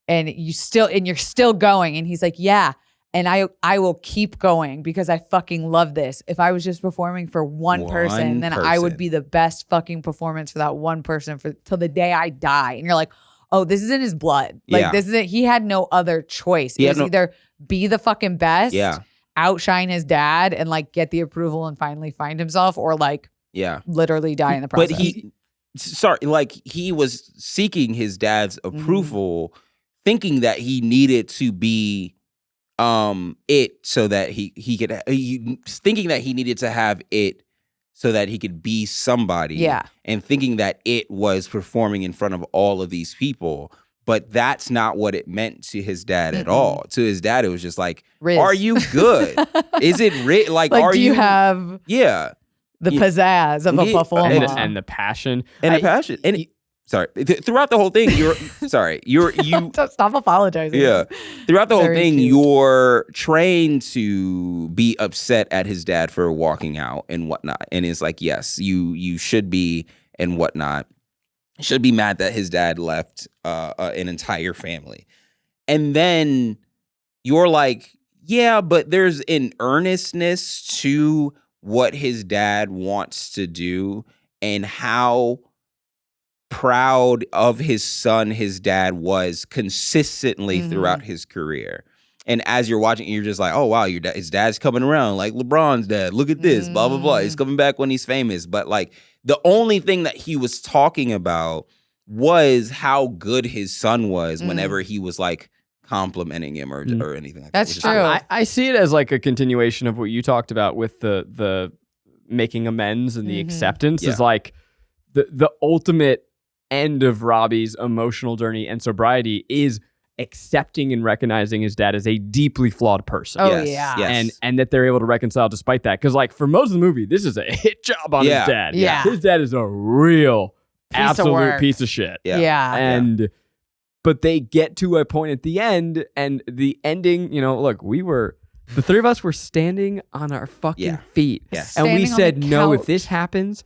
and you're still going. And he's like, yeah. And I will keep going because I fucking love this. If I was just performing for one person, then I would be the best fucking performance for that one person till the day I die. And you're like, oh, this is in his blood. Like this isn't. He had no other choice. It was either be the fucking best, outshine his dad and like get the approval and finally find himself, or like literally die in the process. But he was seeking his dad's approval, thinking that he needed to be it so that he could thinking that he needed to have it so that he could be somebody. Yeah. And thinking that it was performing in front of all of these people. But that's not what it meant to his dad at all. To his dad, it was just like, Riz. Are you good? Is it like are do you have the pizzazz of a performer and the passion and the passion and throughout the whole thing you stop apologizing. Yeah, throughout the whole thing you're trained to be upset at his dad for walking out and whatnot, and it's like, yes, you should be and whatnot. Should be mad that his dad left an entire family. And then you're like, yeah, but there's an earnestness to what his dad wants to do and how proud of his son his dad was consistently throughout his career. And as you're watching, you're just like, oh, wow, his dad's coming around like LeBron's dad. Look at this, blah, blah, blah. He's coming back when he's famous. But like the only thing that he was talking about was how good his son was whenever he was like complimenting him or anything like that. That's true. I see it as like a continuation of what you talked about with the making amends and the acceptance is like the ultimate end of Robbie's emotional journey and sobriety is accepting and recognizing his dad as a deeply flawed person. Oh, yes. And that they're able to reconcile despite that. Because like for most of the movie, this is a hit job on his dad. Yeah. His dad is a real absolute piece of shit. Yeah. But they get to a point at the end, and the ending, look, the three of us were standing on our fucking feet. Yes. And we Standing on said, the no, if couch. this happens,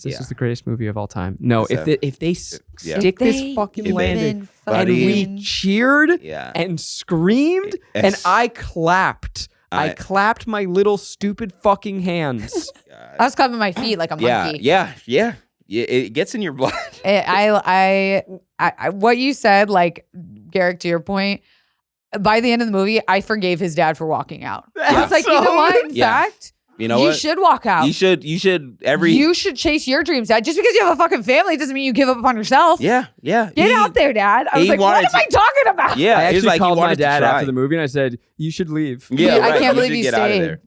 this is the greatest movie of all time. No, if they stick this fucking landing, and we cheered and screamed, and I clapped. I clapped my little stupid fucking hands. I was clapping my feet like a monkey. Yeah, it gets in your blood. I what you said, like, Garrick, to your point, by the end of the movie, I forgave his dad for walking out. I was like, you know what? In fact, you know what? You should walk out. You should chase your dreams, Dad. Just because you have a fucking family doesn't mean you give up on yourself. Yeah. Get out there, Dad. I was like, what am I talking about? Yeah, I actually called my dad to after the movie and I said, you should leave. Yeah, I can't believe you stayed.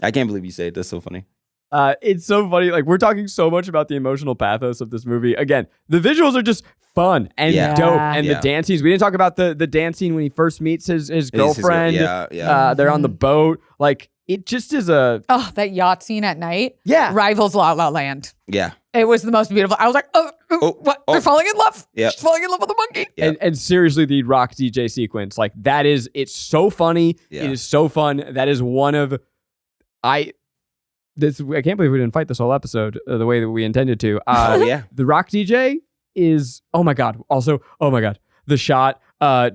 I can't believe you stayed. That's so funny. It's so funny. Like, we're talking so much about the emotional pathos of this movie. Again, the visuals are just fun and dope. And the dance scenes. We didn't talk about the dance scene when he first meets his girlfriend. They're on the boat. Like, it just is that yacht scene at night. Yeah. Rivals La La Land. Yeah. It was the most beautiful. I was like, what? They're falling in love. Yeah. She's falling in love with a monkey. Yep. And seriously, the rock DJ sequence, like, it's so funny. Yeah. It is so fun. That is one of, I can't believe we didn't fight this whole episode the way that we intended to. The rock DJ is, oh my God. Also, oh my God. The shot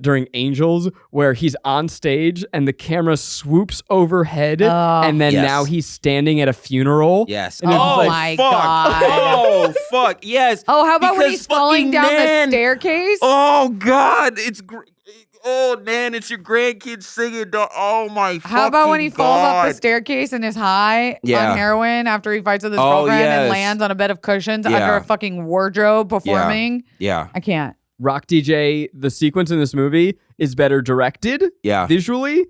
during Angels where he's on stage and the camera swoops overhead and then now he's standing at a funeral. Yes. And my God. Oh, fuck. Yes. Oh, how about when he's falling down the staircase? Oh, God. It's great. Oh, man, it's your grandkids singing. Oh, my How about when he falls off the staircase and is high on heroin after he fights with his girlfriend and lands on a bed of cushions under a fucking wardrobe performing? Yeah. I can't. Rock DJ, the sequence in this movie is better directed visually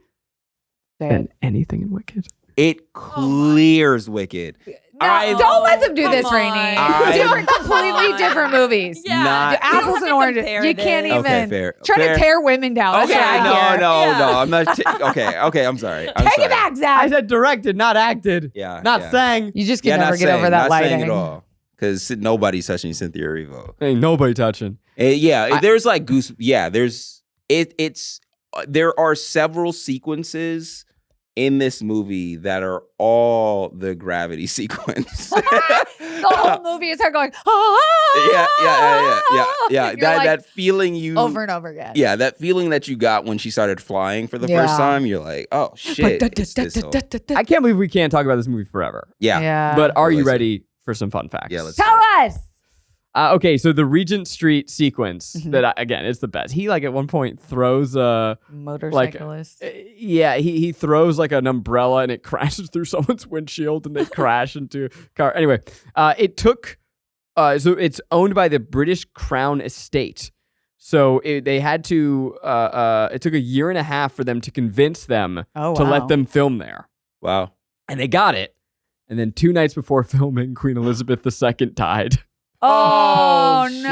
than anything in Wicked. It clears Wicked. Don't let them do this, Rainie. Completely different movies. Yeah. Apples and oranges. You can't even try to tear women down. Okay, no. I'm not. Okay, I'm sorry. Take it back, Zach. I said directed, not acted. Yeah. Not sang. You just can never get over that lighting. At all. Because nobody's touching Cynthia Erivo. Ain't nobody touching. There's like goose. Yeah, there are several sequences in this movie that are all the gravity sequence. The whole movie is her going, yeah. That feeling over and over again. Yeah, that feeling that you got when she started flying for the first time. You're like, oh shit. I can't believe we can't talk about this movie forever. Yeah. But are you ready for some fun facts? Yeah, let's tell us. Okay, so the Regent Street sequence again, it's the best. He like at one point throws a motorcyclist. He throws like an umbrella and it crashes through someone's windshield and they crash into a car. Anyway, it took so it's owned by the British Crown Estate. So they had to. It took a year and a half for them to convince them to let them film there. Wow, and they got it. And then 2 nights before filming, Queen Elizabeth II died. Oh no,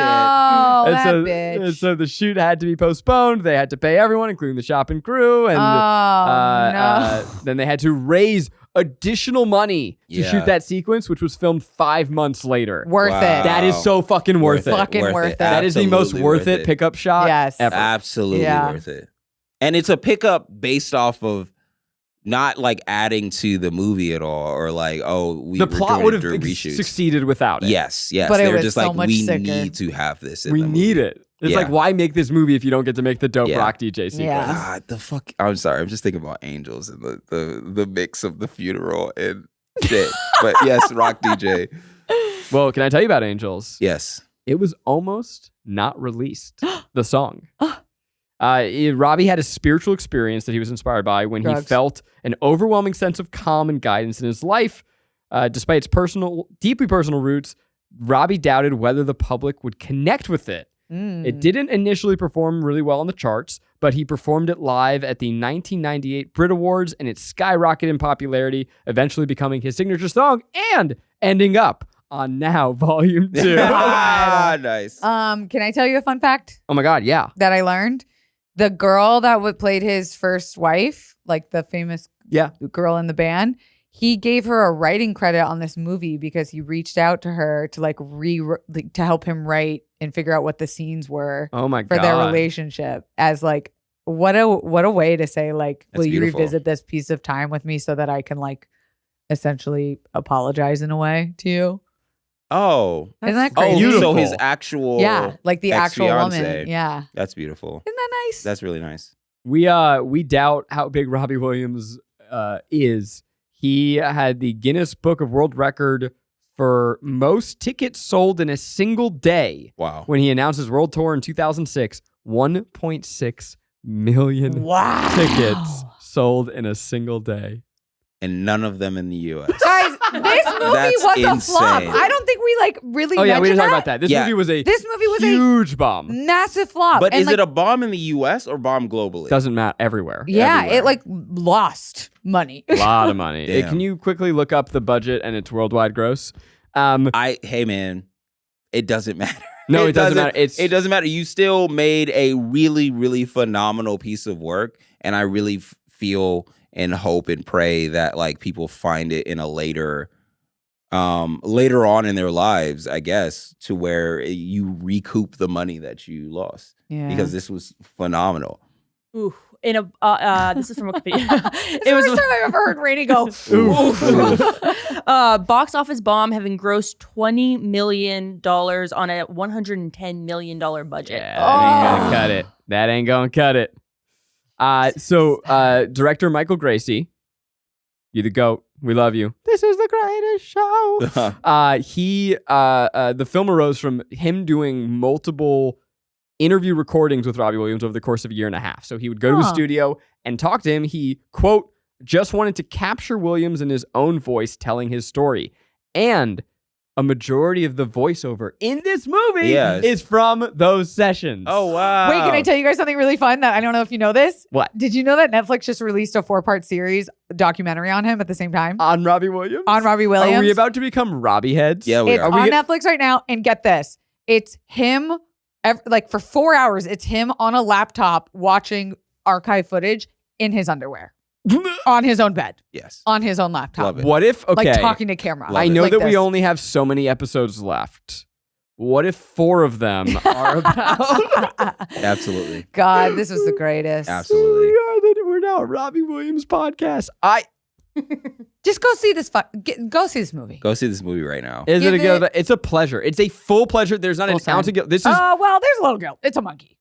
that bitch. And so the shoot had to be postponed. They had to pay everyone, including the shop and crew. And then they had to raise additional money to shoot that sequence, which was filmed 5 months later. Worth it. That is so fucking worth it. Fucking worth it. That is the most worth it pickup shot ever. Absolutely worth it. And it's a pickup based off of not like adding to the movie at all, or like, the plot would have succeeded without it. Yes. But they it were was just so like, much we sicker. need to have this. We need it. It's like, why make this movie if you don't get to make the dope rock DJ sequence? Yeah. God, the fuck. I'm sorry. I'm just thinking about Angels and the mix of the funeral and shit. But yes, rock DJ. Well, can I tell you about Angels? Yes. It was almost not released, the song. Robbie had a spiritual experience that he was inspired by when he felt an overwhelming sense of calm and guidance in his life. Despite its deeply personal roots, Robbie doubted whether the public would connect with it. It didn't initially perform really well on the charts, but he performed it live at the 1998 Brit Awards, and it skyrocketed in popularity, eventually becoming his signature song and ending up on Now Volume 2. Nice. Can I tell you a fun fact? Oh my God, yeah. That I learned? The girl that played his first wife, like the famous girl in the band, he gave her a writing credit on this movie because he reached out to her to like to help him write and figure out what the scenes were for their relationship. As like, what a way to say like, will you revisit this piece of time with me so that I can like essentially apologize in a way to you? Oh, isn't that crazy? Beautiful. So his actual, like the actual woman, that's beautiful. Isn't that nice? That's really nice. We doubt how big Robbie Williams is. He had the Guinness Book of World Record for most tickets sold in a single day. Wow! When he announced his world tour in 2006, 1.6 million tickets sold in a single day. And none of them in the U.S. Guys, this movie was a flop. I don't think we like really. Oh yeah, we didn't talk that. about that. This movie was a huge bomb, massive flop. But is it a bomb in the U.S. or bomb globally? Doesn't matter. Everywhere. Yeah, everywhere. It like lost money. A lot of money. Can you quickly look up the budget and its worldwide gross? Hey man, it doesn't matter. No, it doesn't matter. It doesn't matter. You still made a really, really phenomenal piece of work, and I really feel and hope and pray that like people find it in a later on in their lives, I guess, to where you recoup the money that you lost. Yeah. Because this was phenomenal. Ooh. This is from Wikipedia. It was the first time I ever heard Rainie go, ooh. Box office bomb, having grossed $20 million on a $110 million budget. Yeah, that ain't gonna cut it. That ain't gonna cut it. So director Michael Gracie, you the GOAT. We love you. This is the greatest show. The film arose from him doing multiple interview recordings with Robbie Williams over the course of a year and a half. So he would go to his studio and talk to him. He, quote, just wanted to capture Williams in his own voice telling his story. And a majority of the voiceover in this movie is from those sessions. Oh, wow. Wait, can I tell you guys something really fun that I don't know if you know this? What? Did you know that Netflix just released a 4-part series documentary on him at the same time? On Robbie Williams? On Robbie Williams. Are we about to become Robbie heads? Yeah, we are. It's on Netflix right now. And get this. It's him, like for 4 hours, it's him on a laptop watching archive footage in his underwear. On his own bed. Yes. On his own laptop. Love it. What if, like talking to camera. I know like that this. we only have so many episodes left. What if 4 of them are about... Absolutely. God, this was the greatest. Absolutely. We're now a Robbie Williams podcast. Just go see this. Go see this movie. Go see this movie right now. It's a pleasure. It's a full pleasure. There's not an ounce of guilt. This is... well, there's a little guilt. It's a monkey.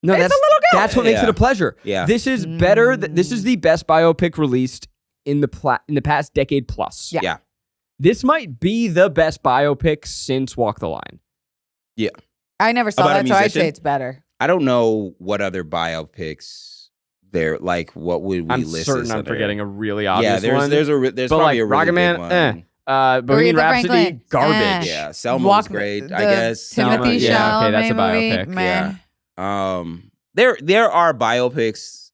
No, it's a little guilt. That's what makes it a pleasure. Yeah. This is better. This is the best biopic released in the past decade plus. Yeah. This might be the best biopic since Walk the Line. Yeah. I never saw that, so I'd say it's better. I don't know what other biopics there. Like, what would we list? I'm certain I'm forgetting a really obvious one. There's probably a really good one. Bohemian Rhapsody, garbage. Yeah, Selma was great. I guess Timothy Chalamet. Yeah, okay, that's a biopic. Meh. Yeah. There are biopics.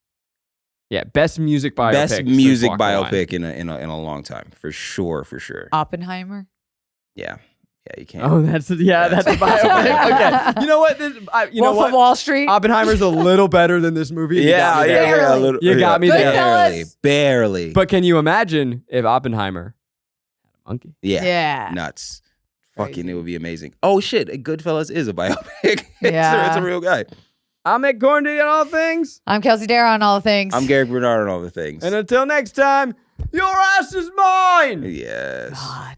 Yeah, best music biopic. Best music biopic in a long time, for sure. Oppenheimer. Yeah, you can't. Oh, that's a biopic. Okay, you know what? Wolf of Wall Street. Oppenheimer's a little better than this movie. Yeah, a little. You got me there. Barely. But can you imagine if Oppenheimer had a monkey? Yeah. Nuts. Crazy. Fucking, it would be amazing. Oh shit, Goodfellas is a biopic. Yeah. It's a real guy. I'm Zach Kornfeld on all things. I'm Kelsey Darragh on all the things. I'm Garrick Bernard on all the things. And until next time, your ass is mine. Yes. God.